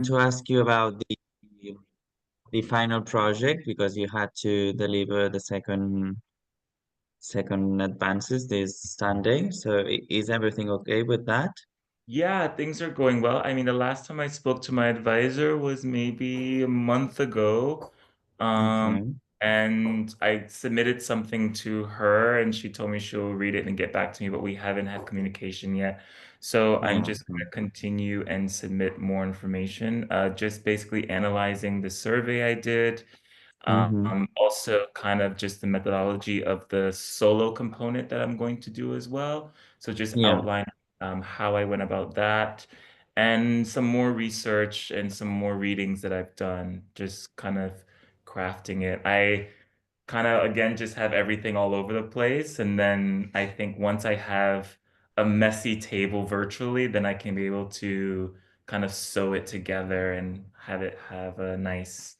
to ask you about the final project because you had to deliver the second advances this Sunday. So is everything okay with that? Yeah, things are going well. I mean, the last time I spoke to my advisor was maybe a month ago. Um, Okay. and I submitted something to her and she told me she'll read it and get back to me, but we haven't had communication yet. So I'm just Okay. going to continue and submit more information, just basically analyzing the survey I did. Mm-hmm. Also kind of just the methodology of the solo component that I'm going to do as well. So just Yeah. outline how I went about that and some more research and some more readings that I've done, just kind of crafting it. I kind of again just have everything all over the place. And then I think once I have a messy table virtually, then I can be able to kind of sew it together and have it have a nice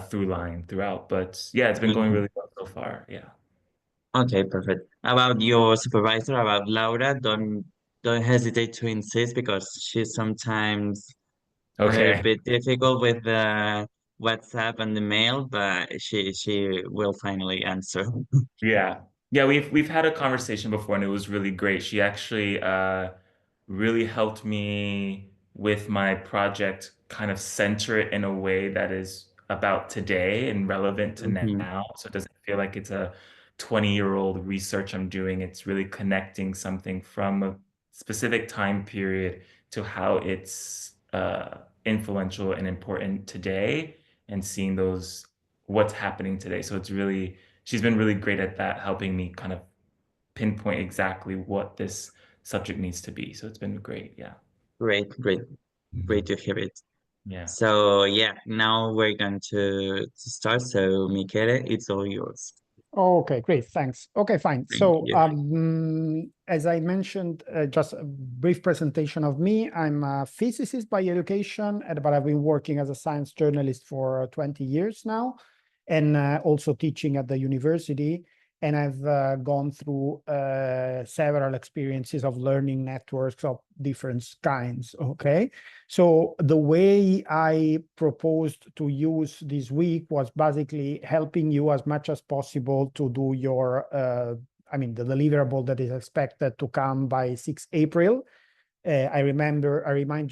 through line throughout. But yeah, it's been going Okay. really well so far. Yeah. Okay, perfect. About your supervisor, about Laura, don't hesitate to insist because she's sometimes a little Okay. bit difficult with the WhatsApp and the mail, but she will finally answer. Yeah. Yeah, we've had a conversation before and it was really great. She actually really helped me with my project kind of center it in a way that is about today and relevant to Hmm. now. So it doesn't feel like it's a 20-year-old research I'm doing. It's really connecting something from a specific time period to how it's influential and important today and seeing those what's happening today. So it's really she's been really great at that, helping me kind of pinpoint exactly what this subject needs to be. So it's been great. Yeah. Great, great, great Mhm. to hear it. Yeah. So yeah, now we're going to start. So Michele, it's all yours. Okay, great. Thanks. Okay, fine. Thank So, you. as I mentioned, just a brief presentation of me. I'm a physicist by education, but I've been working as a science journalist for 20 years now, and also teaching at the university. And I've gone through several experiences of learning networks of different kinds. Okay. So the way I proposed to use this week was basically helping you as much as possible to do your, the deliverable that is expected to come by 6 April. I remind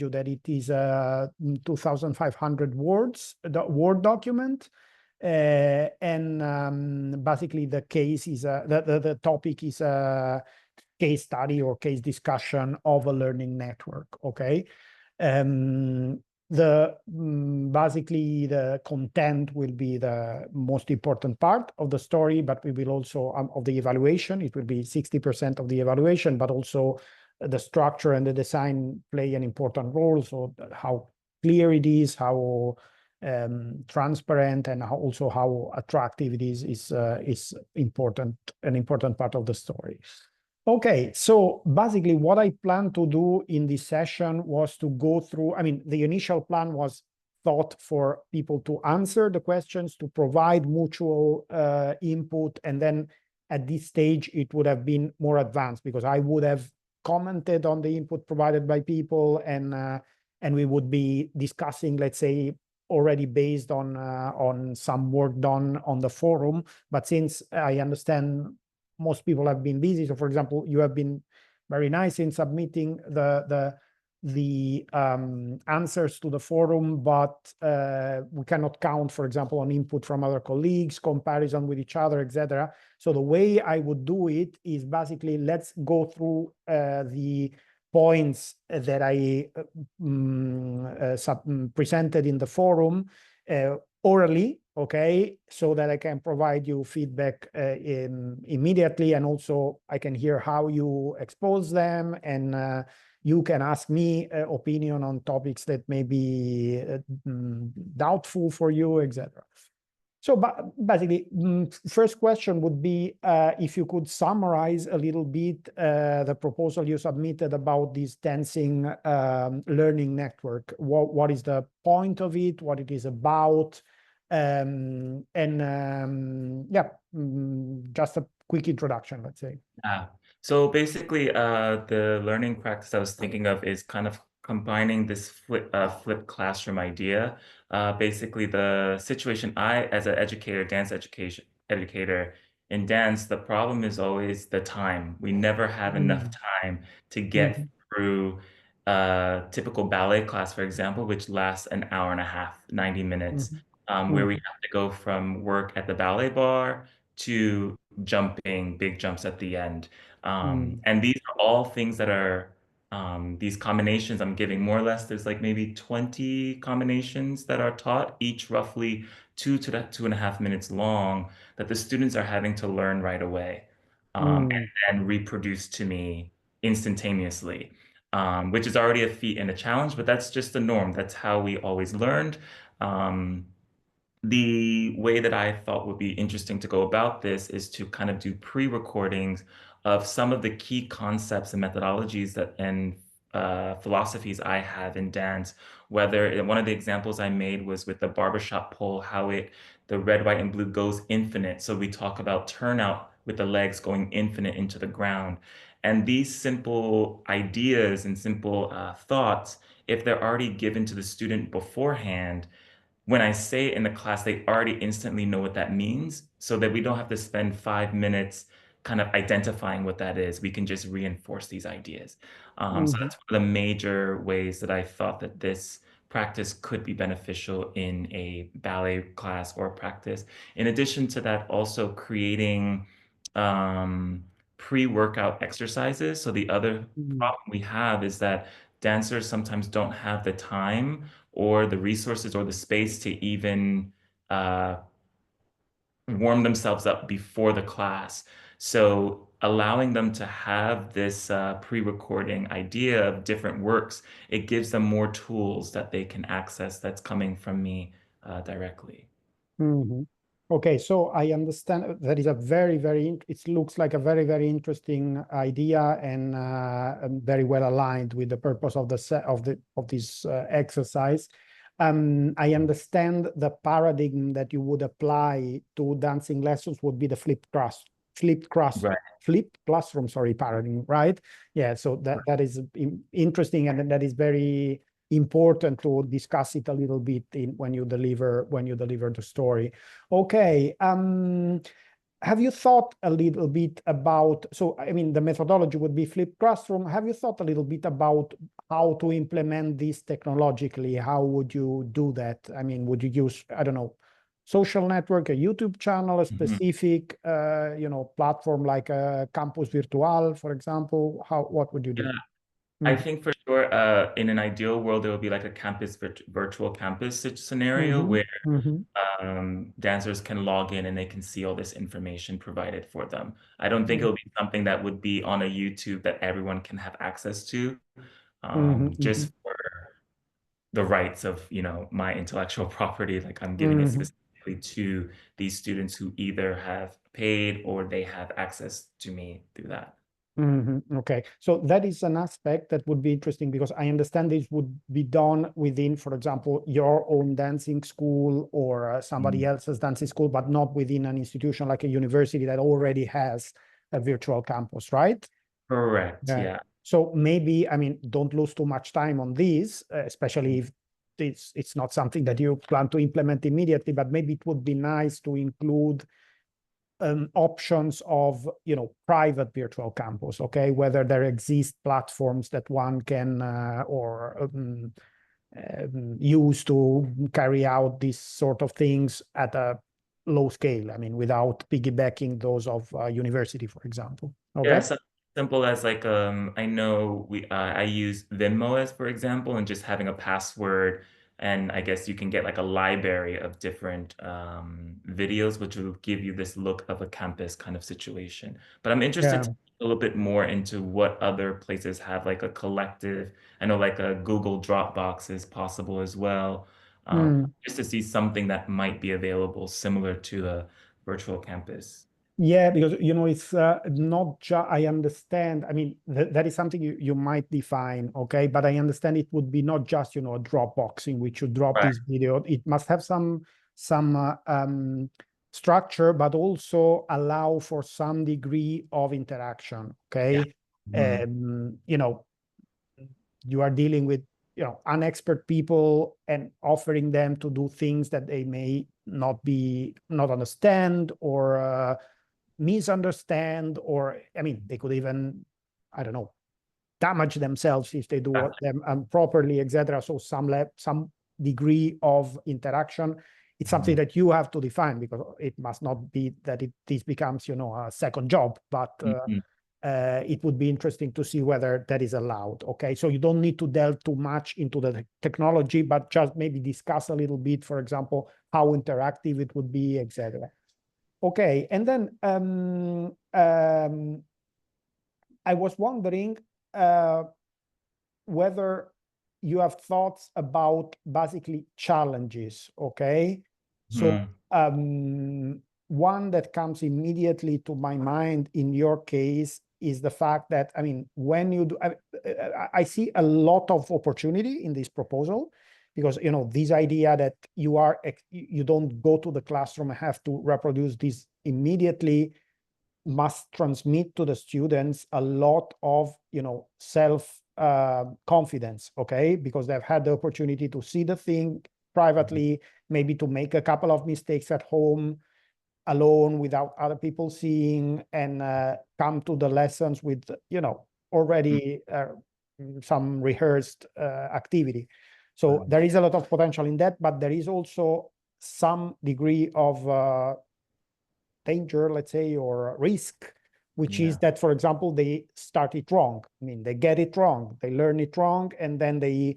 you that it is a 2,500 words, the Word document. And basically the case is, the topic is a case study or case discussion of a learning network, okay? Basically the content will be the most important part of the story, but we will also of the evaluation. It will be 60% of the evaluation, but also the structure and the design play an important role. So how clear it is, how transparent, and also how attractive it is important, an important part of the story. Okay, so basically what I plan to do in this session was to go through, the initial plan was thought for people to answer the questions, to provide mutual input, and then at this stage it would have been more advanced because I would have commented on the input provided by people, and we would be discussing, let's say, already based on some work done on the forum. But since I understand most people have been busy. So, for example, you have been very nice in submitting the answers to the forum, but we cannot count, for example, on input from other colleagues, comparison with each other, etc. So the way I would do it is basically let's go through the points that I presented in the forum orally, okay, so that I can provide you feedback immediately, and also I can hear how you expose them, and you can ask me opinion on topics that may be doubtful for you, etc. So basically, first question would be if you could summarize a little bit the proposal you submitted about this dancing learning network. What is the point of it? What it is about? Just a quick introduction, let's say. So basically, the learning practice I was thinking of is kind of combining this flipped classroom idea. Basically, the situation as an educator, dance educator in dance, the problem is always the time. We never have enough time to get through typical ballet class, for example, which lasts an hour and a half, 90 minutes, where we have to go from work at the ballet bar to jumping, big jumps at the end. And these are all things that are these combinations I'm giving more or less. There's like maybe 20 combinations that are taught, each roughly 2 to 2.5 minutes long, that the students are having to learn right away, and then reproduce to me instantaneously, which is already a feat and a challenge, but that's just the norm. That's how we always learned. Um, the way that I thought would be interesting to go about this is to kind of do pre-recordings of some of the key concepts and methodologies and philosophies I have in dance. Whether one of the examples I made was with the barbershop pole, how the red, white, and blue goes infinite. So we talk about turnout with the legs going infinite into the ground. And these simple ideas and simple thoughts, if they're already given to the student beforehand, when I say it in the class, they already instantly know what that means, so that we don't have to spend 5 minutes kind of identifying what that is. We can just reinforce these ideas. So that's one of the major ways that I thought that this practice could be beneficial in a ballet class or practice. In addition to that, also creating pre-workout exercises. So the other problem we have is that dancers sometimes don't have the time or the resources or the space to even warm themselves up before the class. So allowing them to have this pre-recording idea of different works, it gives them more tools that they can access that's coming from me directly. Okay, so I understand that is a it looks like a very interesting idea and very well aligned with the purpose of this exercise. I understand the paradigm that you would apply to dancing lessons would be the flipped classroom, sorry, paradigm, right? Yeah, so that is interesting, and that is very important to discuss it a little bit when you deliver the story. Okay. Have you thought a little bit about, so I mean, the methodology would be flipped classroom. Have you thought a little bit about how to implement this technologically? How would you do that? I mean, would you use, I don't know, social network, a YouTube channel, a specific, platform like a Campus Virtual, for example? What would you do? I think for sure, in an ideal world, there will be like a virtual campus scenario where dancers can log in and they can see all this information provided for them. I don't think it'll be something that would be on a YouTube that everyone can have access to, just for the rights of, my intellectual property. Like I'm giving it specifically to these students who either have paid or they have access to me through that. Okay, so that is an aspect that would be interesting, because I understand this would be done within, for example, your own dancing school or somebody else's dancing school, but not within an institution like a university that already has a virtual campus, right? Correct, yeah. So maybe, I mean, don't lose too much time on this, especially if it's not something that you plan to implement immediately, but maybe it would be nice to include options of private virtual campus, okay, whether there exist platforms that one can use to carry out these sort of things at a low scale, I mean, without piggybacking those of university, for example. Okay. Yeah, so simple as like I know I use Venmo as for example, and just having a password, and I guess you can get like a library of different videos, which will give you this look of a campus kind of situation. But I'm interested to a little bit more into what other places have like a collective. I know like a Google Dropbox is possible as well, just to see something that might be available similar to a virtual campus. Yeah, because it's not just, I understand. I mean, that is something you might define, okay? But I understand it would be not just a Dropbox in which you drop this video. It must have some structure, but also allow for some degree of interaction, okay? Yeah. You are dealing with unexpert people and offering them to do things that they may not understand or misunderstand, or I mean, they could even, I don't know, damage themselves if they do them improperly, etc. So some degree of interaction, it's something that you have to define, because it must not be that this becomes, a second job, but it would be interesting to see whether that is allowed. Okay, so you don't need to delve too much into the technology, but just maybe discuss a little bit, for example, how interactive it would be, etc. Okay, and then I was wondering whether you have thoughts about basically challenges. Okay, so one that comes immediately to my mind in your case is the fact that, I mean, when you do, I see a lot of opportunity in this proposal, because this idea that you don't go to the classroom and have to reproduce this immediately must transmit to the students a lot of self confidence. Okay, because they've had the opportunity to see the thing privately, maybe to make a couple of mistakes at home alone without other people seeing, and come to the lessons with already some rehearsed activity. So there is a lot of potential in that, but there is also some degree of danger, let's say, or risk, which is that, for example, they start it wrong. I mean, they get it wrong, they learn it wrong, and then they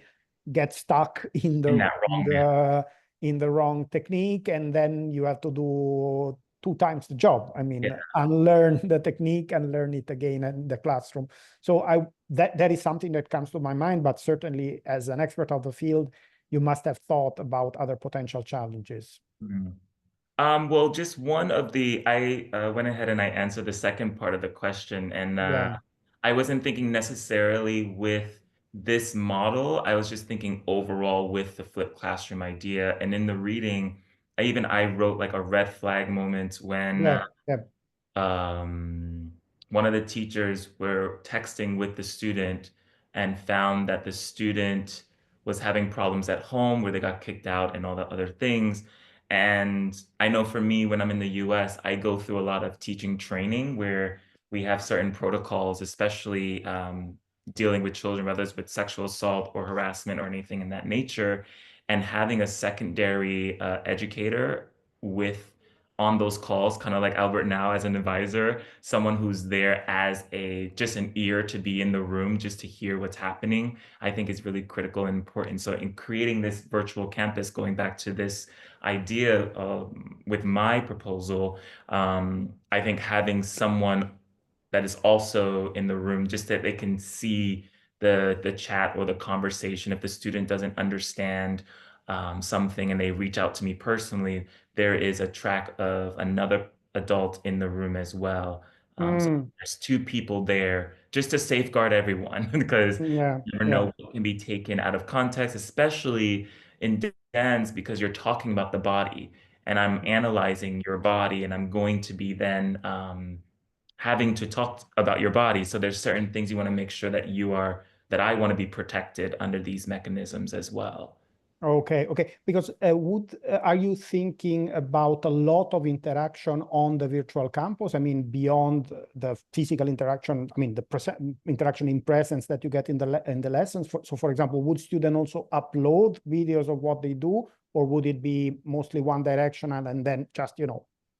get stuck in the wrong technique, and then you have to do 2 times the job. I mean, unlearn the technique and learn it again in the classroom. So that is something that comes to my mind, but certainly as an expert of the field, you must have thought about other potential challenges. Well, just one of I went ahead and I answered the second part of the question, and I wasn't thinking necessarily with this model. I was just thinking overall with the flipped classroom idea. And in the reading, I wrote like a red flag moment when one of the teachers were texting with the student and found that the student was having problems at home where they got kicked out and all the other things. And I know for me, when I'm in the US, I go through a lot of teaching training where we have certain protocols, especially dealing with children, whether it's with sexual assault or harassment or anything in that nature. And having a secondary educator on those calls, kind of like Albert now as an advisor, someone who's there as just an ear to be in the room, just to hear what's happening, I think is really critical and important. So in creating this virtual campus, going back to this idea with my proposal, I think having someone that is also in the room, just that they can see the chat or the conversation. If the student doesn't understand something and they reach out to me personally, there is a track of another adult in the room as well. So there's 2 people there just to safeguard everyone, because you never know what can be taken out of context, especially in dance, because you're talking about the body and I'm analyzing your body, and I'm going to be then having to talk about your body. So there's certain things you want to make sure that I want to be protected under these mechanisms as well. Okay, because are you thinking about a lot of interaction on the virtual campus? I mean, beyond the physical interaction, I mean, the interaction in presence that you get in the lessons. So, for example, would students also upload videos of what they do, or would it be mostly one directional and then just,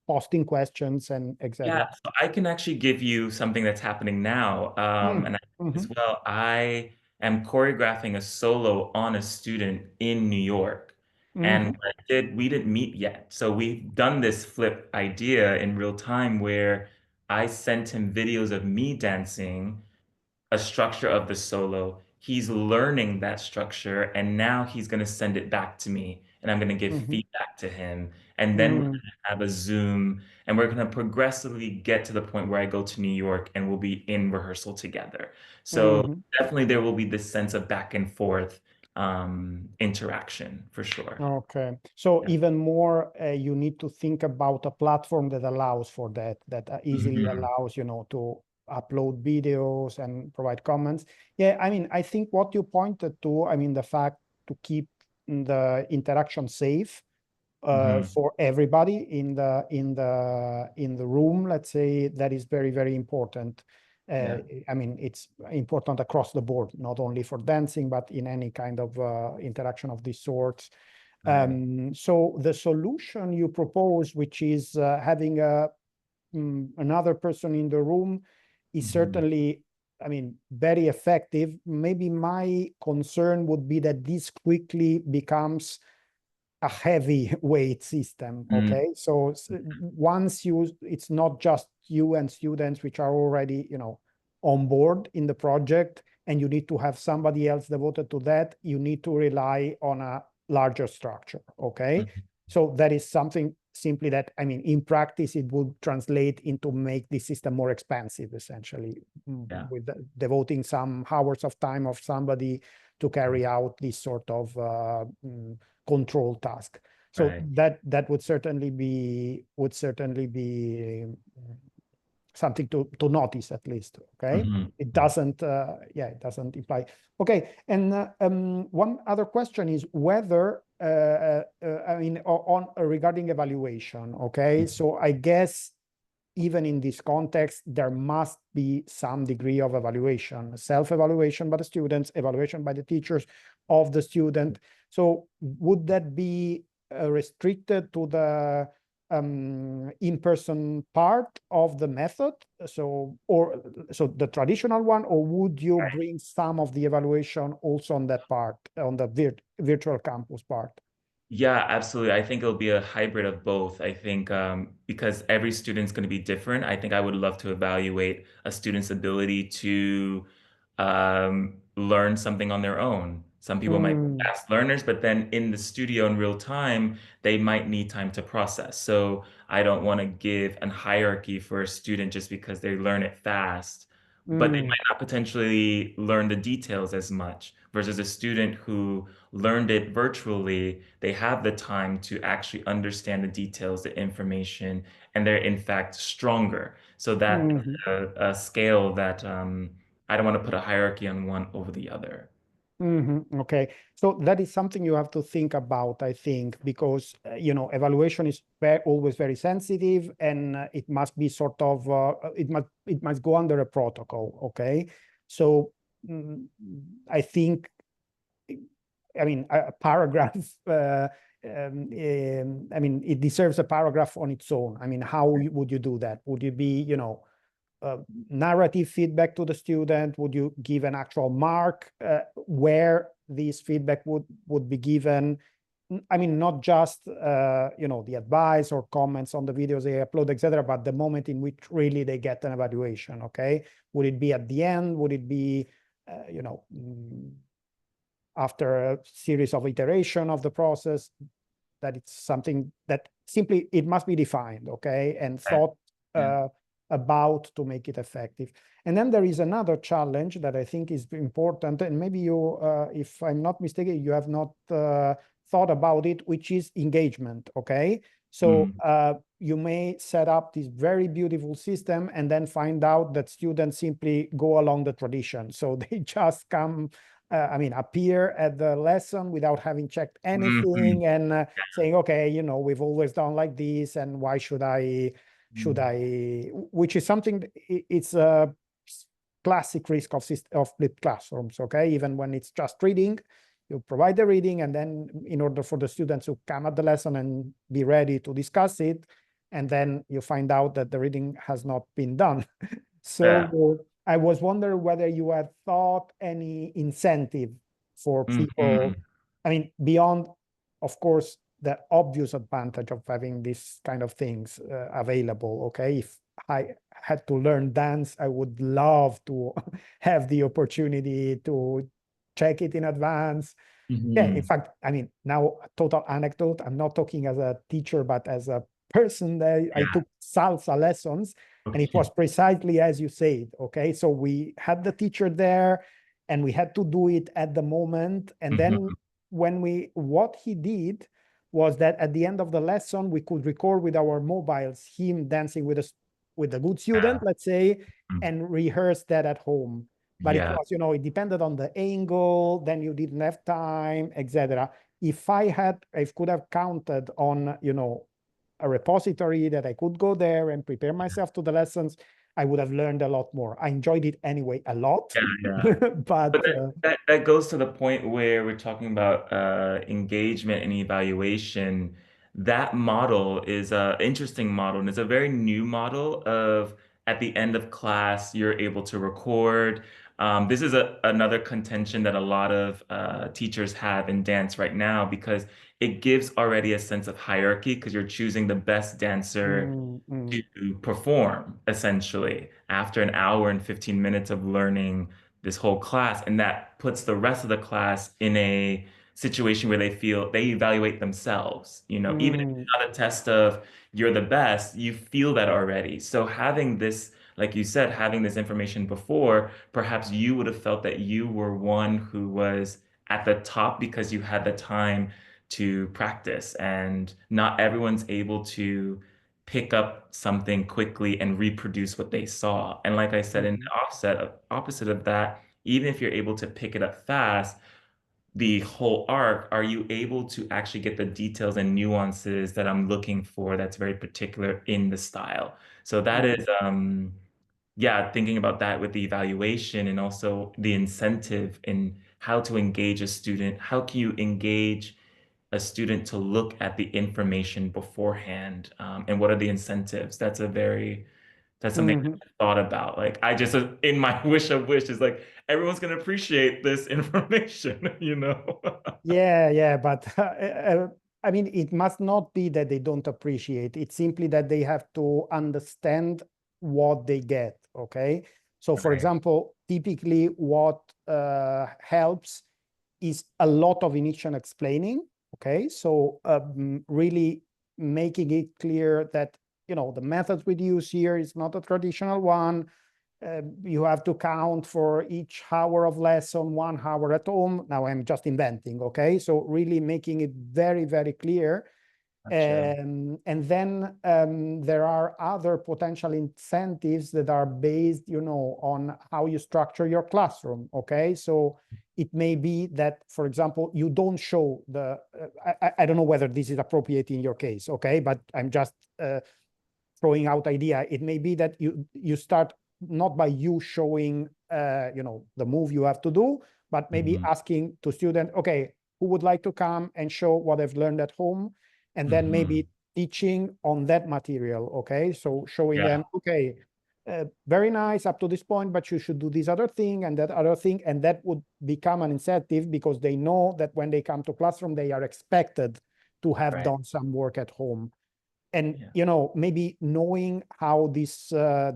posting questions and etc.? Yeah, so I can actually give you something that's happening now. And as well, I am choreographing a solo on a student in New York. And what I did, we didn't meet yet. So we've done this flip idea in real time where I sent him videos of me dancing a structure of the solo. He's learning that structure, and now he's going to send it back to me, and I'm going to give feedback to him. And then we're going to have a Zoom, and we're going to progressively get to the point where I go to New York and we'll be in rehearsal together. So definitely there will be this sense of back and forth interaction for sure. Okay. So even more, you need to think about a platform that allows for that easily allows, to upload videos and provide comments. Yeah, I mean, I think what you pointed to, I mean, the fact to keep the interaction safe for everybody in the room, let's say, that is very, very important. I mean, it's important across the board, not only for dancing, but in any kind of interaction of these sorts. Right. So the solution you propose, which is having another person in the room, is certainly, I mean, very effective. Maybe my concern would be that this quickly becomes a heavy weight system. Okay, so once it's not just you and students which are already, you know, on board in the project, and you need to have somebody else devoted to that. You need to rely on a larger structure. Okay, so that is something simply that, I mean, in practice, it would translate into make the system more expensive, essentially, with devoting some hours of time of somebody to carry out this sort of control task. So that would certainly be something to notice, at least. Okay, it doesn't it doesn't imply. Okay, and one other question is whether I mean, on regarding evaluation. Okay, so I guess even in this context, there must be some degree of evaluation, self-evaluation by the students, evaluation by the teachers of the student. So would that be restricted to the in-person part of the method? So the traditional one, or would you bring some of the evaluation also on that part, on the virtual campus part? Yeah, absolutely. I think it'll be a hybrid of both. I think because every student's going to be different, I think I would love to evaluate a student's ability to learn something on their own. Some people might be fast learners, but then in the studio in real time, they might need time to process. So I don't want to give a hierarchy for a student just because they learn it fast, but they might not potentially learn the details as much versus a student who learned it virtually. They have the time to actually understand the details, the information, and they're in fact stronger. So that a scale that I don't want to put a hierarchy on one over the other. Okay, so that is something you have to think about, I think, because you know, evaluation is always very sensitive, and it must be sort of it must go under a protocol. Okay, so I think, I mean, a paragraph. I mean, it deserves a paragraph on its own. I mean, how would you do that? Would you be, you know, narrative feedback to the student? Would you give an actual mark where this feedback would be given? I mean, not just you know, the advice or comments on the videos they upload, etc., but the moment in which really they get an evaluation. Okay, would it be at the end? Would it be you know, after a series of iteration of the process? That it's something that simply it must be defined, okay, and thought about to make it effective. And then there is another challenge that I think is important, and maybe you, if I'm not mistaken, you have not thought about it, which is engagement. Okay, so you may set up this very beautiful system and then find out that students simply go along the tradition. So they just come, I mean, appear at the lesson without having checked anything and saying, okay, you know, we've always done like this, and why should I, which is something, it's a classic risk of flipped classrooms. Okay, even when it's just reading, you provide the reading, and then in order for the students to come at the lesson and be ready to discuss it, and then you find out that the reading has not been done. So I was wondering whether you had thought any incentive for people, I mean, beyond, of course, the obvious advantage of having these kind of things available. Okay, if I had to learn dance, I would love to have the opportunity to check it in advance. Yeah, in fact, I mean, now a total anecdote. I'm not talking as a teacher, but as a person that I took salsa lessons, and it was precisely as you said. Okay, so we had the teacher there, and we had to do it at the moment. And then what he did was that at the end of the lesson, we could record with our mobiles him dancing with a good student, let's say, and rehearse that at home. But it Yeah. was, it depended on the angle, then you didn't have time, etc. If I could have counted on, a repository that I could go there and prepare myself to the lessons, I would have learned a lot more. I enjoyed it anyway a lot, Yeah. but But that goes to the point where we're talking about engagement and evaluation. That model is an interesting model, and it's a very new model of at the end of class, you're able to record. This is another contention that a lot of teachers have in dance right now because it gives already a sense of hierarchy because you're choosing the best dancer to perform essentially after an hour and 15 minutes of learning this whole class, and that puts the rest of the class in a situation where they feel they evaluate themselves. Even if it's not a test of you're the best, you feel that already. So having this, like you said, having this information before, perhaps you would have felt that you were one who was at the top because you had the time to practice, and not everyone's able to pick up something quickly and reproduce what they saw. And like I said, in the opposite of that, even if you're able to pick it up fast, the whole arc, are you able to actually get the details and nuances that I'm looking for that's very particular in the style? So that is, yeah, thinking about that with the evaluation and also the incentive in how to engage a student. How can you engage a student to look at the information beforehand, and what are the incentives? That's something I thought about. Like I just in my wish of wish is like everyone's gonna appreciate this information. Yeah, but I mean, it must not be that they don't appreciate. It's simply that they have to understand what they get. Okay. So, for Right. example, typically what helps is a lot of initial explaining. Okay. So, really making it clear that, the methods we use here is not a traditional one. You have to count for each hour of lesson, 1 hour at home. Now I'm just inventing, okay? So really making it very, very clear. Gotcha. And then there are other potential incentives that are based, on how you structure your classroom, okay? So it may be that, for example, you don't show I don't know whether this is appropriate in your case, okay? But I'm just throwing out idea. It may be that you start not by you showing the move you have to do, but maybe asking to student, okay, who would like to come and show what I've learned at home, and then maybe teaching on that material. Okay, so showing Yeah. them, okay, very nice up to this point, but you should do this other thing and that other thing, and that would become an incentive because they know that when they come to classroom they are expected to have Right. done some work at home. And Yeah. maybe knowing how these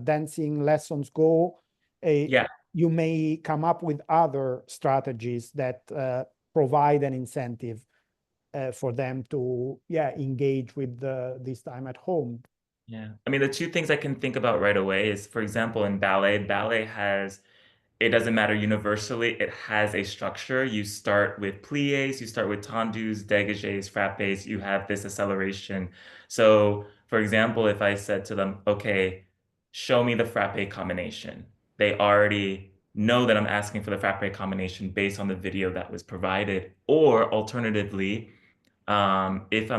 dancing lessons go, Yeah. you may come up with other strategies that provide an incentive for them to engage with this time at home. Yeah. I mean, the two things I can think about right away is, for example, in ballet has, it doesn't matter universally, it has a structure. You start with pliés, you start with tendus, dégagés, frappés, you have this acceleration. So, for example, if I said to them, okay, show me the frappé combination, they already know that I'm asking for the frappé combination based on the video that was provided. Or alternatively, if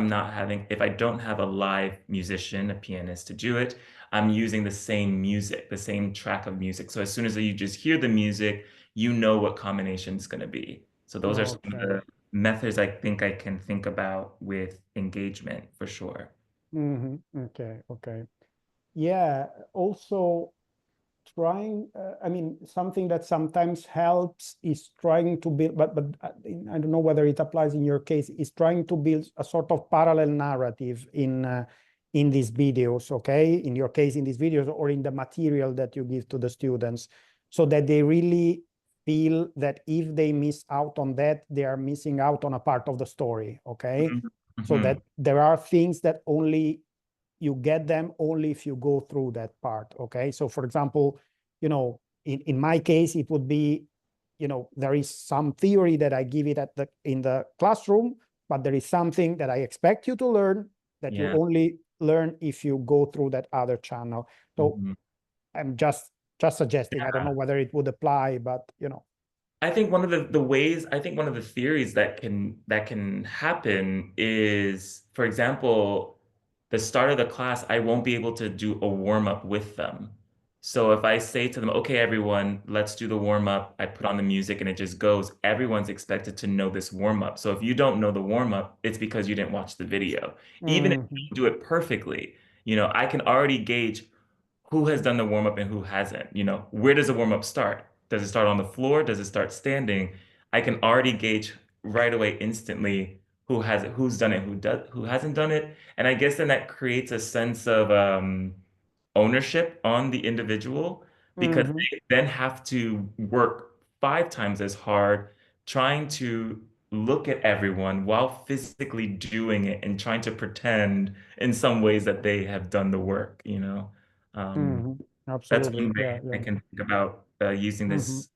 I don't have a live musician, a pianist to do it, I'm using the same music, the same track of music. So as soon as you just hear the music, you know what combination it's going to be. So those are some of Okay. the methods I think I can think about with engagement for sure. Okay. Yeah. Also, trying I mean, something that sometimes helps is trying to build, but I don't know whether it applies in your case, is trying to build a sort of parallel narrative in these videos, okay, in your case, in these videos, or in the material that you give to the students, so that they really feel that if they miss out on that, they are missing out on a part of the story, okay. So that there are things that only you get them only if you go through that part. Okay. So for example, in my case, it would be, there is some theory that I give it in the classroom, but there is something that I expect you to learn that you Yeah. only learn if you go through that other channel. So I'm just Just suggesting. I don't know whether it would apply, but you know. I think one of the ways, I think one of the theories that can happen is, for example, the start of the class, I won't be able to do a warm up with them. So if I say to them, okay, everyone, let's do the warm up, I put on the music and it just goes, everyone's expected to know this warm up. So if you don't know the warm up, it's because you didn't watch the video. Even if Mhm. you do it perfectly, I can already gauge who has done the warm up and who hasn't. Where does the warm up start? Does it start on the floor? Does it start standing? I can already gauge right away instantly who's done it, who hasn't done it. And I guess then that creates a sense of ownership on the individual because Mhm. they then have to work 5 times as hard trying to look at everyone while physically doing it and trying to pretend in some ways that they have done the work. Um, Mhm. that's Absolutely. one Yeah. way I Yeah. can think about using Mhm. this.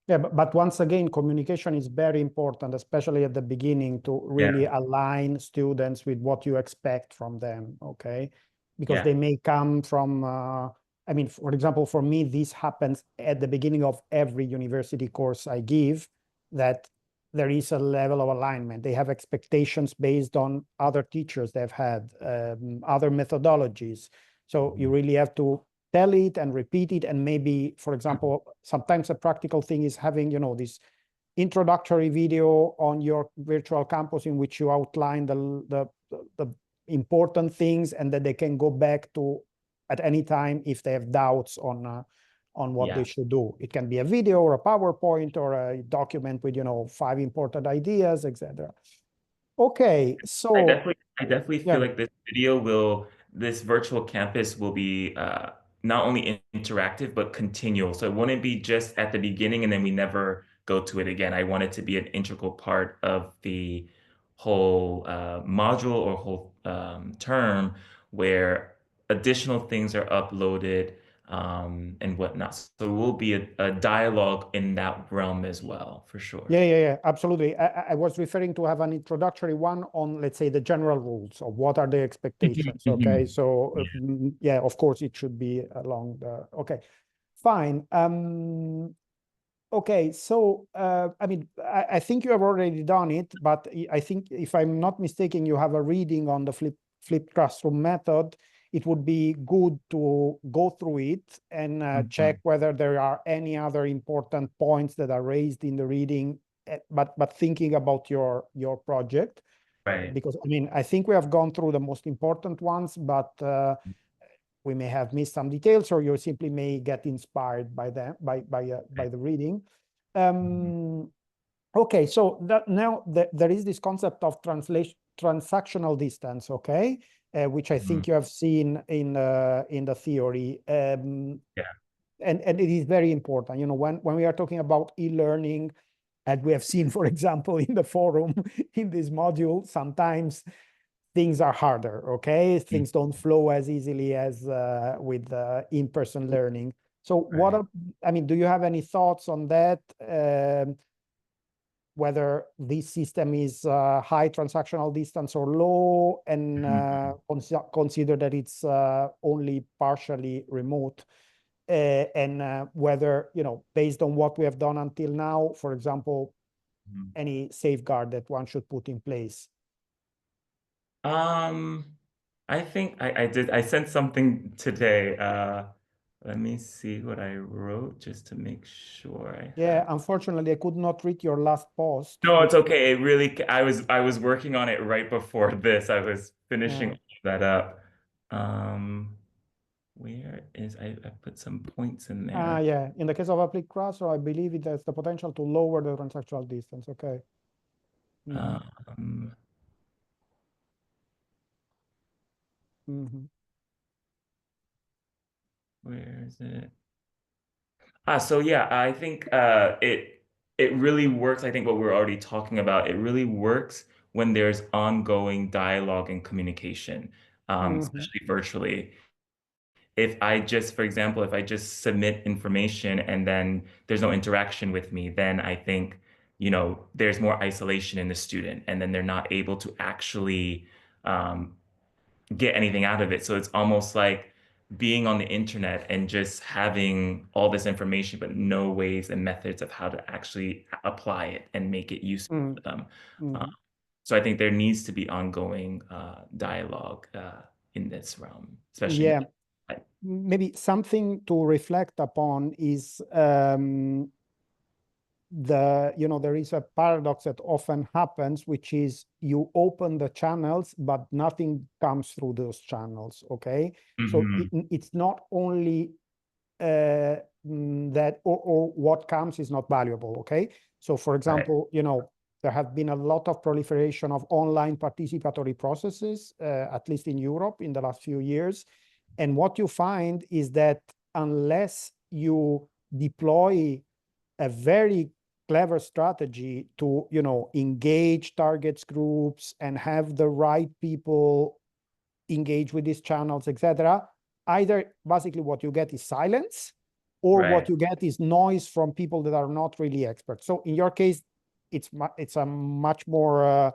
Yeah, but once again, communication is very important, especially at the beginning, to really Yeah, align students with what you expect from them, okay? Because yeah, they may come from, I mean, for example, for me, this happens at the beginning of every university course I give, that there is a level of alignment. They have expectations based on other teachers they've had, other methodologies. So you really have to tell it and repeat it. And maybe, for example, sometimes a practical thing is having, this introductory video on your virtual campus in which you outline the important things, and that they can go back to at any time if they have doubts on what they yeah. should do. It can be a video or a PowerPoint or a document with 5 important ideas, etc. Okay, I so definitely, I definitely feel yeah. like this virtual campus will be not only interactive but continual. So it wouldn't be just at the beginning and then we never go to it again. I want it to be an integral part of the whole module or whole term where additional things are uploaded and whatnot. So it will be a dialogue in that realm as well, for sure. Yeah, absolutely. I was referring to have an introductory one on, let's say, the general rules of what are the expectations. Okay, Mhm. so Yeah. yeah, of course, it should be along the. Okay, fine. Okay, so I mean, I think you have already done it, but I think if I'm not mistaken, you have a reading on the flipped classroom method. It would be good to go through it and check Mhm. whether there are any other important points that are raised in the reading, but thinking about your project, Right. because I mean, I think we have gone through the most important ones, but we may have missed some details, or you simply may get inspired by them by Right. the reading. Mhm. Um, okay, so now there is this concept of transactional distance, okay, which I Mhm. think you have seen in the theory, Yeah. and it is very important. When we are talking about e-learning, and we have seen, for example, in the forum in this module, sometimes things are harder, okay? Mhm. Things don't flow as easily as with in-person learning. So Right. I mean, do you have any thoughts on that? Whether this system is high transactional distance or low, and Mhm. consider that it's only partially remote, and whether, based on what we have done until now, for example, Mhm. any safeguard that one should put in place. Um, I think I sent something today. Let me see what I wrote just to make sure I Yeah, have. unfortunately, I could not read your last post, No, which, it's okay. I was working on it right before this. I was finishing uh, that up. Um, where is I put some points in there. yeah, in the case of applied cross, I believe it has the potential to lower the transactional distance. Okay. Mhm, Um, mhm, where is it? So yeah, I think it really works. I think what we're already talking about, it really works when there's ongoing dialogue and communication, mhm, especially virtually. If I just, for example, if I just submit information and then there's no interaction with me, then I think, there's more isolation in the student, and then they're not able to actually um, get anything out of it. So it's almost like being on the internet and just having all this information, but no ways and methods of how to actually apply it and make it useful for them. So I think there needs to be ongoing dialogue in this realm, especially. Yeah. Maybe something to reflect upon is there is a paradox that often happens, which is you open the channels, but nothing comes through those channels. Okay. So it's not only that or what comes is not valuable. Okay. So for example, there have been a lot of proliferation of online participatory processes, at least in Europe in the last few years. And what you find is that unless you deploy a very clever strategy to, engage targets groups and have the right people engage with these channels, etc., either basically what you get is silence, or what you get is noise from people that are not really experts. So in your case, it's a much more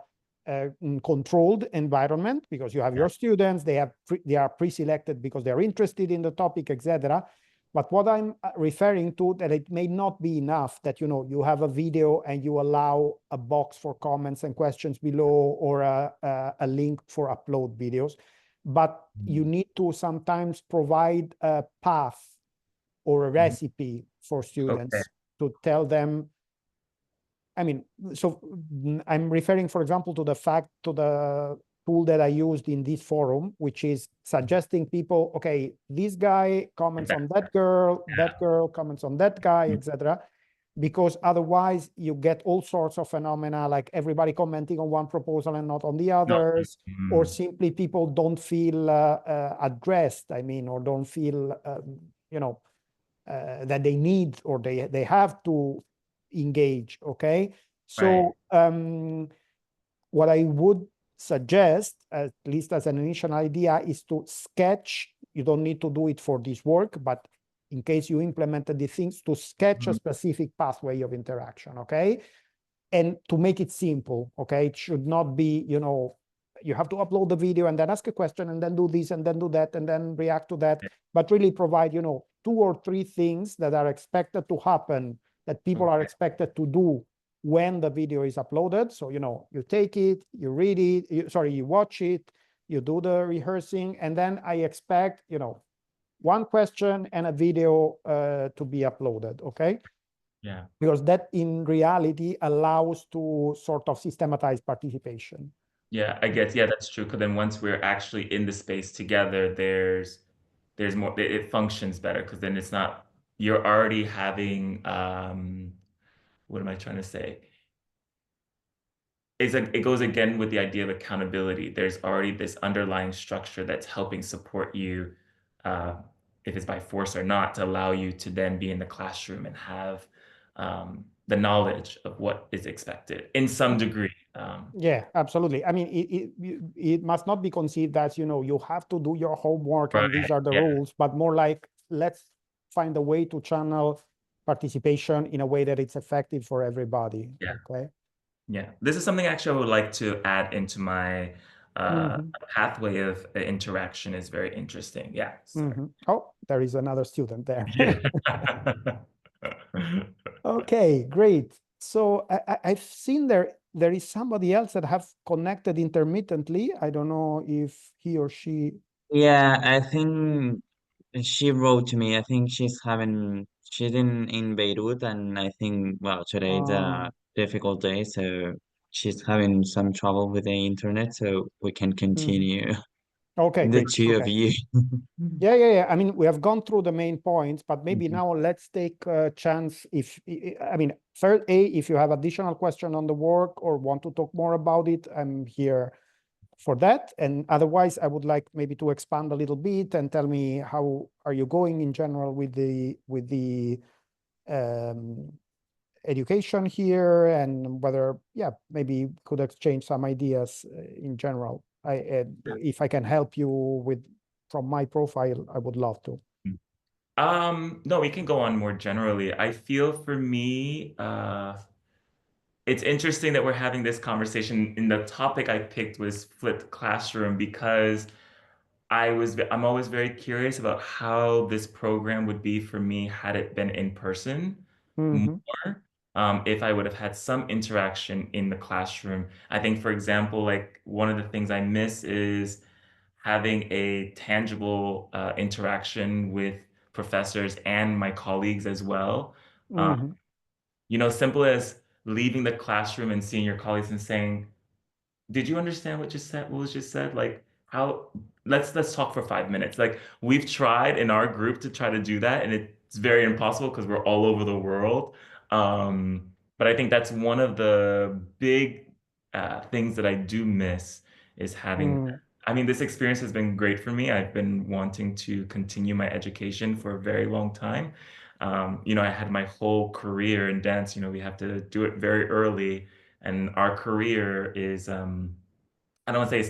controlled environment, because you have your students, they are pre-selected because they're interested in the topic, etc. But what I'm referring to, that it may not be enough that you have a video and you allow a box for comments and questions below, or a link for upload videos, but you need to sometimes provide a path or a recipe for students to tell them. I mean, so I'm referring, for example, to the tool that I used in this forum, which is suggesting people, okay, this guy comments on that girl comments on that guy, etc. Because otherwise you get all sorts of phenomena, like everybody commenting on one proposal and not on the others, or simply people don't feel addressed, or don't feel, that they need, or they have to engage. Okay. So what I would suggest, at least as an initial idea, is to sketch. You don't need to do it for this work, but in case you implemented these things, to sketch a specific pathway of interaction. Okay. And to make it simple. Okay. It should not be, you have to upload the video and then ask a question and then do this and then do that and then react to that, but really provide, 2 or 3 things that are expected to happen, that people are expected to do when the video is uploaded. So, you take it, you read it, you watch it, you do the rehearsing, and then I expect, 1 question and a video to be uploaded. Okay. Yeah. Because that in reality allows to sort of systematize participation. Yeah, I guess, yeah, that's true. Because then once we're actually in the space together, there's more, it functions better, because then it's not, you're already having, what am I trying to say? It's like, it goes again with the idea of accountability. There's already this underlying structure that's helping support you, if it's by force or not, to allow you to then be in the classroom and have the knowledge of what is expected in some degree. Yeah, absolutely. I mean, it must not be conceived as, you have to do your homework and these are the rules, but more like, let's find a way to channel participation in a way that it's effective for everybody. Yeah. Okay. Yeah, this is something actually I would like to add into my pathway of interaction. Is very interesting. Yeah. Oh, there is another student there. Yeah. Okay, great. So I've seen there is somebody else that have connected intermittently. I don't know if he or she. Yeah, I think she wrote to me. I think she's in Beirut, and I think, well, today is a difficult day, so she's having some trouble with the internet, so we can continue Okay, the great. two of Okay. you. Yeah. I mean, we have gone through the main points, but maybe now let's take a chance if, first, if you have additional question on the work or want to talk more about it, I'm here for that. And otherwise, I would like maybe to expand a little bit and tell me how are you going in general with the education here, and whether, maybe could exchange some ideas in general. If I can help you with from my profile, I would love to. No, we can go on more generally. I feel for me, it's interesting that we're having this conversation, and the topic I picked was flipped classroom, because I'm always very curious about how this program would be for me had it been in person Hmm. more. If I would have had some interaction in the classroom. I think, for example, like one of the things I miss is having a tangible interaction with professors and my colleagues as well. Um, Hmm. simple as leaving the classroom and seeing your colleagues and saying, did you understand what was just said? Like how let's talk for 5 minutes. Like we've tried in our group to try to do that, and it's very impossible because we're all over the world. But I think that's one of the big things that I do miss is having. Mm. I mean, this experience has been great for me. I've been wanting to continue my education for a very long time. I had my whole career in dance. We have to do it very early, and our career is I don't want to say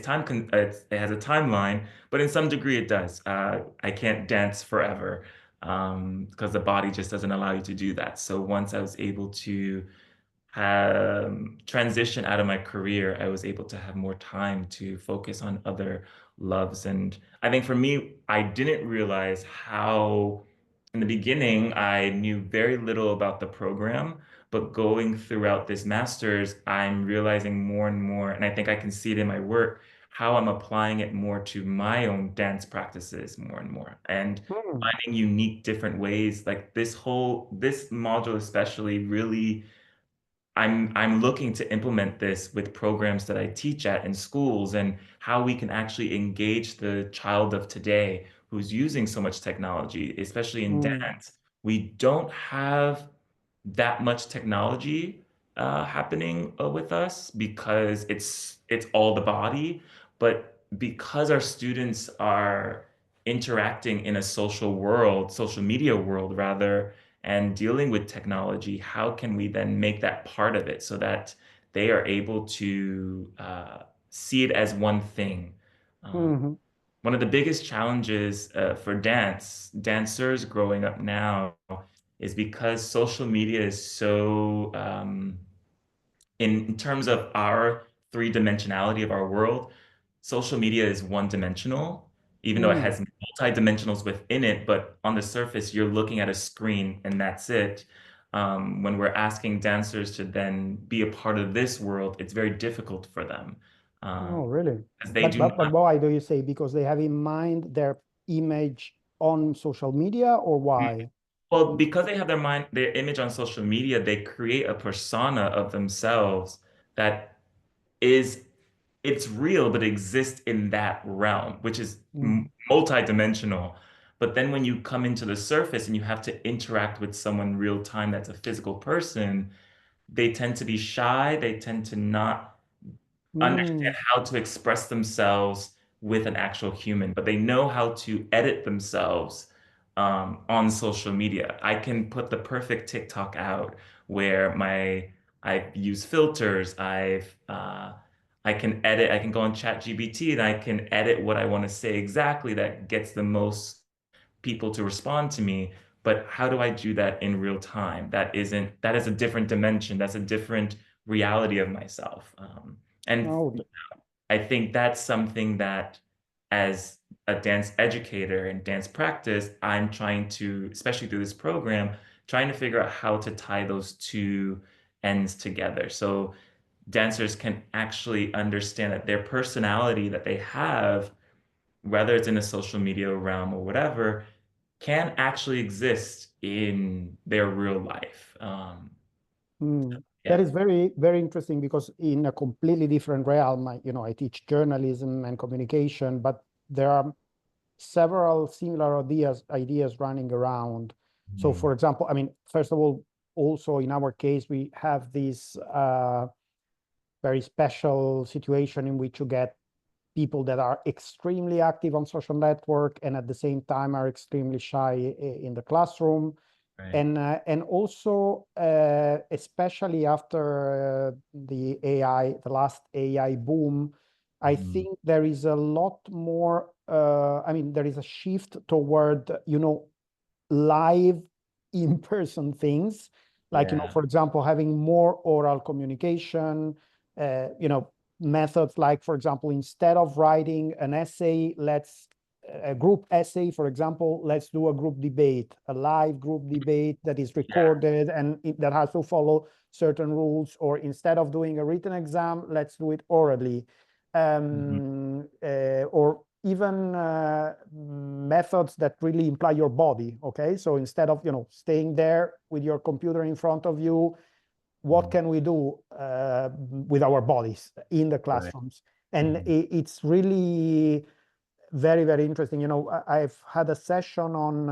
it has a timeline, but in some degree it does. I can't dance forever because the body just doesn't allow you to do that. So once I was able to transition out of my career, I was able to have more time to focus on other loves. And I think for me, I didn't realize how, in the beginning, I knew very little about the program, but going throughout this master's, I'm realizing more and more, and I think I can see it in my work, how I'm applying it more to my own dance practices more and more. And Mm. finding unique different ways, like this module especially really I'm looking to implement this with programs that I teach at in schools and how we can actually engage the child of today who's using so much technology, especially in Mm. dance. We don't have that much technology happening with us because it's all the body, but because our students are interacting in a social media world rather, and dealing with technology, how can we then make that part of it so that they are able to see it as one thing? Um, Hmm. one of the biggest challenges for dancers growing up now is because social media is so in terms of our three-dimensionality of our world, social media is one-dimensional, even though it Mm. has multi-dimensionals within it, but on the surface, you're looking at a screen and that's it. When we're asking dancers to then be a part of this world, it's very difficult for them. Oh, Um, really? as they But do but not, why do you say? Because they have in mind their image on social media, or why? well, because they have their image on social media, they create a persona of themselves that is it's real, but exists in that realm, which is Mm. multidimensional. But then when you come into the surface and you have to interact with someone real time that's a physical person, they tend to be shy. They tend to not understand Mm. how to express themselves with an actual human, but they know how to edit themselves on social media. I can put the perfect TikTok out where I've used filters, I can edit, I can go on ChatGPT and I can edit what I want to say exactly that gets the most people to respond to me. But how do I do that in real time? That is a different dimension. That's a different reality of myself. And Oh, I think that's something that, as a dance educator and dance practice, I'm trying to, especially through this program, trying to figure out how to tie those two ends together. So dancers can actually understand that their personality that they have, whether it's in a social media realm or whatever, can actually exist in their real life. mm. That Yeah. is very, very interesting because in a completely different realm, I teach journalism and communication, but there are several similar ideas running around. So, Mhm. for example, I mean, first of all, also in our case, we have this very special situation in which you get people that are extremely active on social network and at the same time are extremely shy in the classroom. Right. And also, especially after the last AI boom, I Mhm. think there is a lot more. I mean, there is a shift toward, live in-person things, like, Yeah. for example, having more oral communication, uh, you know, methods like, for example, instead of writing an essay, let's a group essay, for example, let's do a group debate, a live group debate that is Yeah. recorded and that has to follow certain rules. Or instead of doing a written exam, let's do it orally. Mhm. Or even methods that really imply your body. Okay, so instead of staying there with your computer in front of you, what Mhm. can we do with our bodies in the Right. classrooms? And Mhm. it's really very, very interesting. I've had a session on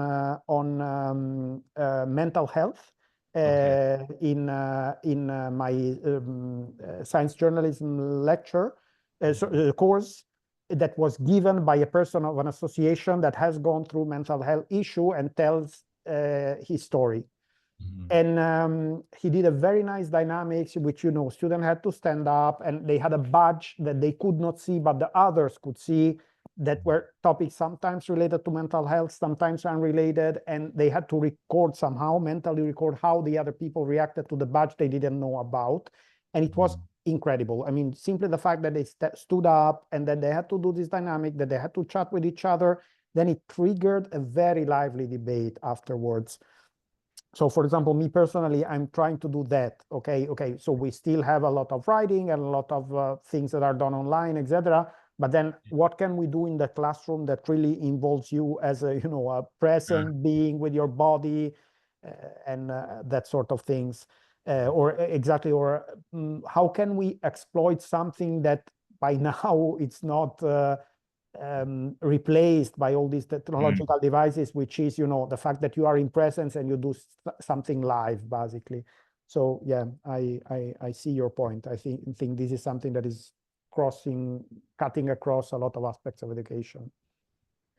mental health Okay. in my science journalism lecture Mhm. course that was given by a person of an association that has gone through mental health issue and tells his story. Mhm. And he did a very nice dynamics, which students had to stand up, and they had a badge that they could not see, but the others could see, that were topics sometimes related to mental health, sometimes unrelated, and they had to record somehow, mentally record how the other people reacted to the badge they didn't know about. And it was Mhm. incredible. I mean, simply the fact that they stood up and that they had to do this dynamic, that they had to chat with each other, then it triggered a very lively debate afterwards. So for example, me personally, I'm trying to do that. Okay. So we still have a lot of writing and a lot of things that are done online, etc. But then what can we do in the classroom that really involves you as a Yeah. present being with your body uh, and that sort of things? Or exactly, or how can we exploit something that by now it's not replaced by all these Mhm. technological devices, which is, the fact that you are in presence and you do something live, basically. So yeah, I see your point. I think this is something that is cutting across a lot of aspects of education.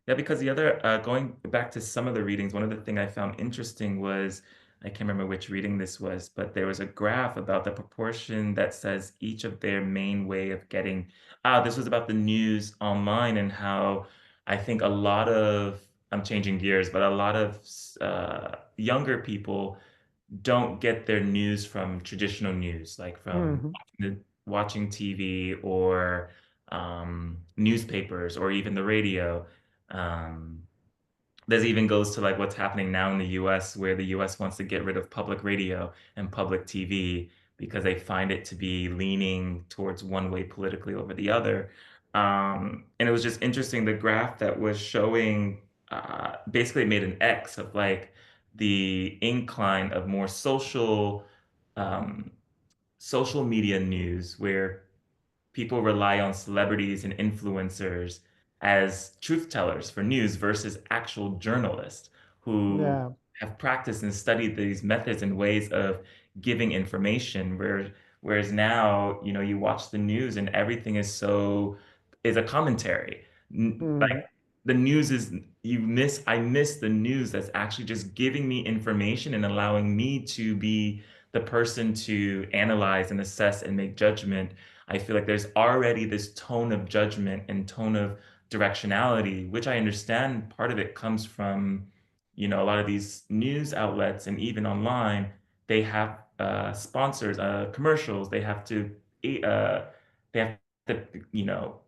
Yeah, because the other, going back to some of the readings, one of the thing I found interesting was, I can't remember which reading this was, but there was a graph about the proportion that says each of their main way of getting, this was about the news online and how I think a lot of, I'm changing gears, but a lot of younger people don't get their news from traditional news, like from Mhm. watching TV or newspapers or even the radio. Um, this even goes to like what's happening now in the US, where the US wants to get rid of public radio and public TV because they find it to be leaning towards one way politically over the other. And it was just interesting, the graph that was showing basically made an X of like the incline of more um, social media news, where people rely on celebrities and influencers as truth tellers for news versus actual journalists who Yeah. have practiced and studied these methods and ways of giving information. Whereas now, you watch the news and everything is a commentary. Mhm. Like the news is I miss the news that's actually just giving me information and allowing me to be the person to analyze and assess and make judgment. I feel like there's already this tone of judgment and tone of directionality, which I understand part of it comes from, a lot of these news outlets and even online, they have sponsors, commercials, uh, they have to,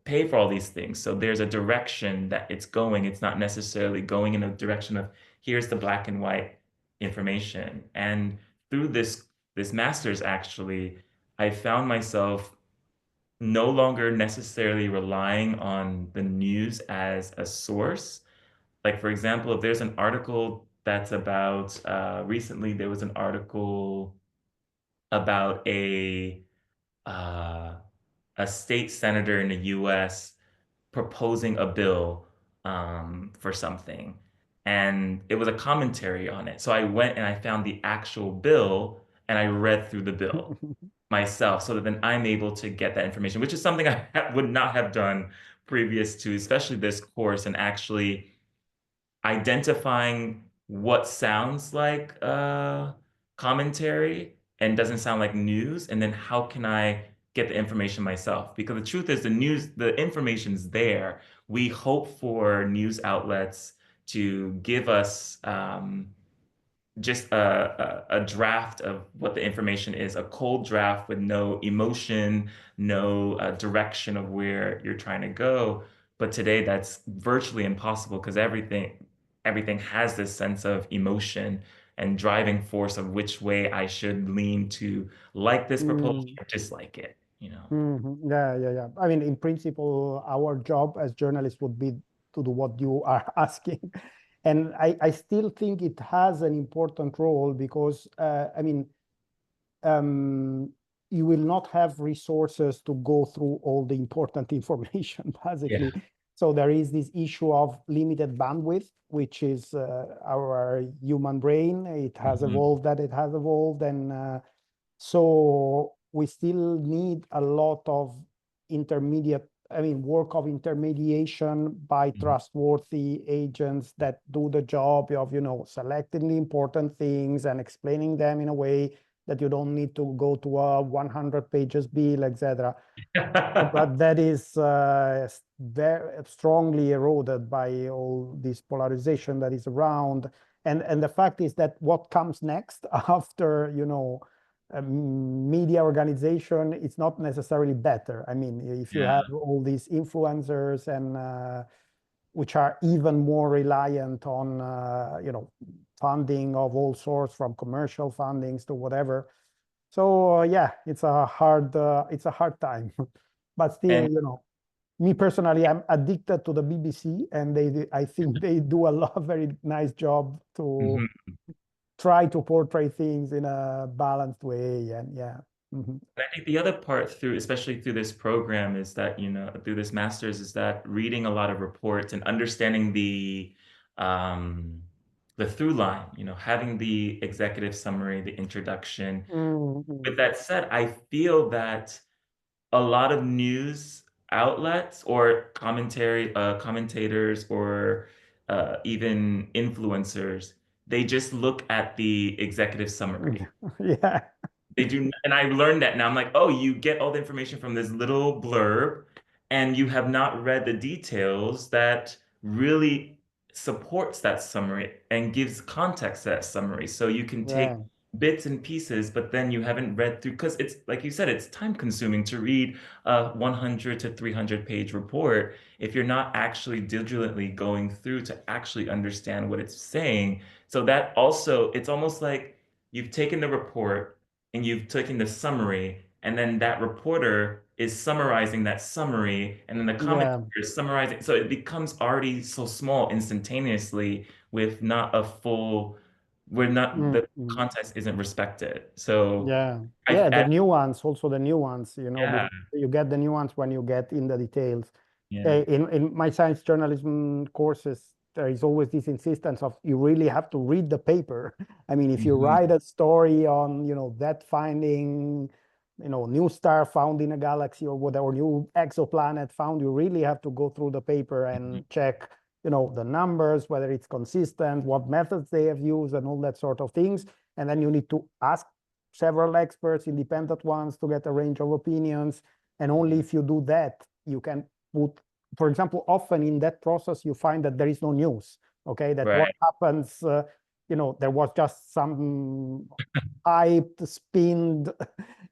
pay for all these things. So there's a direction that it's going. It's not necessarily going in a direction of here's the black and white information. And through this master's, actually, I found myself no longer necessarily relying on the news as a source. Like, for example, if there's an article that's about, recently there was an article about uh, a state senator in the US proposing a bill for something. And it was a commentary on it. So I went and I found the actual bill and I read through the bill myself so that then I'm able to get that information, which is something I would not have done previous to, especially this course, and actually identifying what sounds like commentary and doesn't sound like news, and then how can I get the information myself? Because the truth is, the information's there. We hope for news outlets to give us just a draft of what the information is, a cold draft with no emotion, no direction of where you're trying to go. But today that's virtually impossible because everything has this sense of emotion and driving force of which way I should lean to like this proposal Mm. or dislike it, you know. Mhm. Yeah, yeah, yeah. I mean, in principle, our job as journalists would be to do what you are asking. And I still think it has an important role because, I mean, um, you will not have resources to go through all the important information, Yeah. basically. So there is this issue of limited bandwidth, which is our human brain. It has Mhm. evolved that it has evolved, and so we still need a lot of intermediate, I mean, work of intermediation by Mhm. trustworthy agents that do the job of, selecting the important things and explaining them in a way that you don't need to go to a 100 pages bill, etc. But that is very strongly eroded by all this polarization that is around. And the fact is that what comes next after, media organization, it's not necessarily better. I mean, if you Yeah. have all these influencers and which are even more reliant on, funding of all sorts, from commercial fundings to whatever. So yeah, it's a hard time, but still, And me personally, I'm addicted to the BBC, and I think they do a very nice job to mhm. try to portray things in a balanced way. And yeah. Mhm. And I think the other part through, especially through this program, is that, through this master's, is that reading a lot of reports and understanding um, the through line, having the executive summary, the introduction. With Mhm. that said, I feel that a lot of news outlets or commentators or even influencers, they just look at the executive summary. Yeah. They do, and I learned that now. I'm like, oh, you get all the information from this little blurb, and you have not read the details that really supports that summary and gives context to that summary. So you can take Yeah. bits and pieces, but then you haven't read through, because it's like you said, it's time consuming to read a 100 to 300 page report if you're not actually diligently going through to actually understand what it's saying. So that also, it's almost like you've taken the report and you've taken the summary, and then that reporter is summarizing that summary, and then the commentator Yeah. is summarizing. So it becomes already so small instantaneously with not a full, where not the Mhm. context isn't respected. So Yeah. I, Yeah, the nuance, also the nuance, yeah, because you get the nuance when you get in the details. yeah. In my science journalism courses, there is always this insistence of you really have to read the paper. I mean, if you Mhm. write a story on, that finding, new star found in a galaxy or whatever, new exoplanet found, you really have to go through the paper Mhm. and check, the numbers, whether it's consistent, what methods they have used, and all that sort of things. And then you need to ask several experts, independent ones, to get a range of opinions. And only if you do that, you can put, for example, often in that process, you find that there is no news. Okay, that what Right. happens, there was just some hyped, spinned,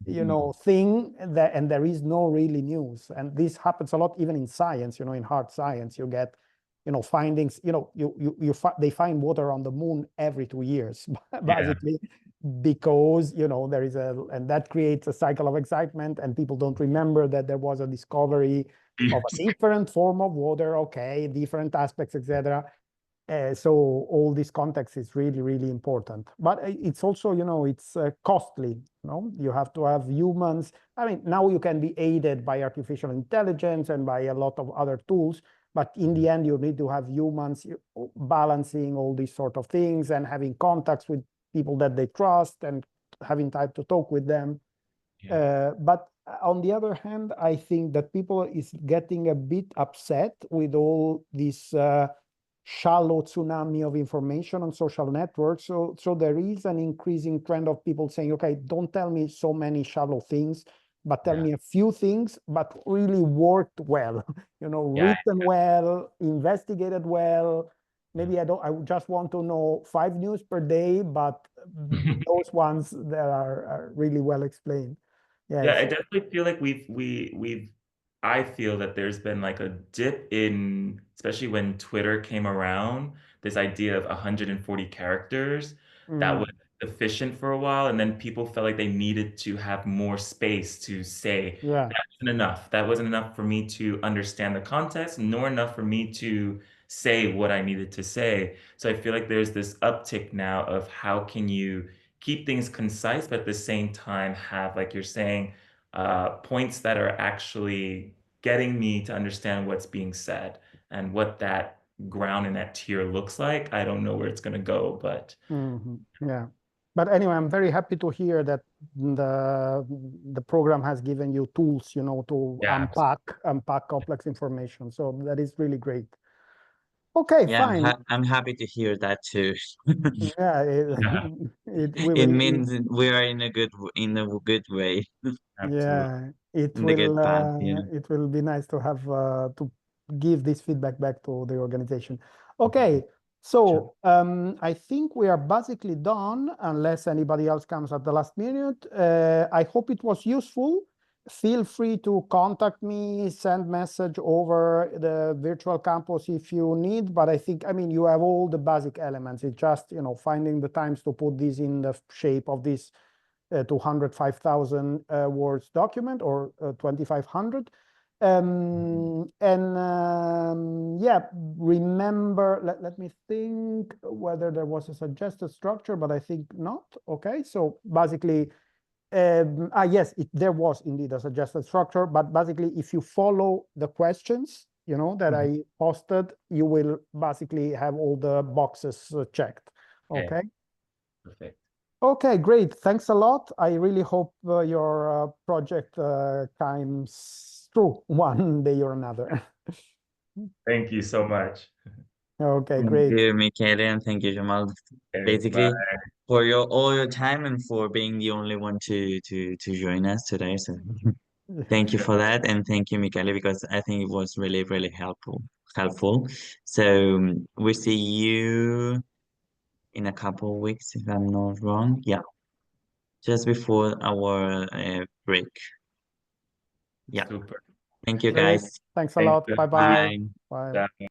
Mhm. thing that, and there is no really news. And this happens a lot even in science. In hard science, you get, findings. They find water on the moon every 2 years, Yeah. basically, because and that creates a cycle of excitement, and people don't remember that there was a discovery of a different form of water. Okay, different aspects, etc. So all this context is really, really important. But it's also, it's costly. You have to have humans. I mean, now you can be aided by artificial intelligence and by a lot of other tools. But in the end, you need to have humans balancing all these sort of things and having contacts with people that they trust and having time to talk with them. Yeah. But on the other hand, I think that people is getting a bit upset with all this shallow tsunami of information on social networks. So there is an increasing trend of people saying, okay, don't tell me so many shallow things, but tell Yeah. me a few things, but really worked well, Yeah. written well, investigated well. Yeah. Maybe I just want to know 5 news per day, but those ones that are really well explained. Yeah, Yes. I definitely feel like we've I feel that there's been like a dip in, especially when Twitter came around, this idea of 140 characters that was efficient for a while, and then people felt like they needed to have more space to say Yeah. that wasn't enough. That wasn't enough for me to understand the context, nor enough for me to say what I needed to say. So I feel like there's this uptick now of how can you keep things concise, but at the same time have, like you're saying, points that are actually getting me to understand what's being said and what that ground and that tier looks like. I don't know where it's going to go, but Yeah. But anyway, I'm very happy to hear that the program has given you tools, to yeah, unpack complex information. So that is really great. Okay, Yeah, fine. I'm happy to hear that too. Yeah, yeah, we It will. means we are in a good way, absolutely. Yeah, it in the good will path. Yeah. it will be nice to have to give this feedback back to the organization. Okay, Sure. so I think we are basically done unless anybody else comes at the last minute. I hope it was useful. Feel free to contact me, send message over the virtual campus if you need, but I mean, you have all the basic elements. It's just, finding the times to put this in the shape of this 205,000 words document or 2,500. Yeah, remember, let me think whether there was a suggested structure, but I think not. Okay, so basically, yes, there was indeed a suggested structure, but basically, if you follow the questions, that Mhm. I posted, you will basically have all the boxes checked. Okay, Okay. perfect. Okay, great. Thanks a lot. I really hope your project comes through one day or another. Thank you so much. Okay, Thank great. you, Michele, and thank you, Jamal. Okay, bye. Basically, for all your time and for being the only one to join us today. So thank you for that, and thank you, Michele, because I think it was really helpful. So we see you in a couple of weeks, if I'm not wrong. Yeah, just before our break. Yeah. Super. Thank you, Great. guys. Thanks a Thank lot. you. Bye-bye. Bye. Bye. Bye.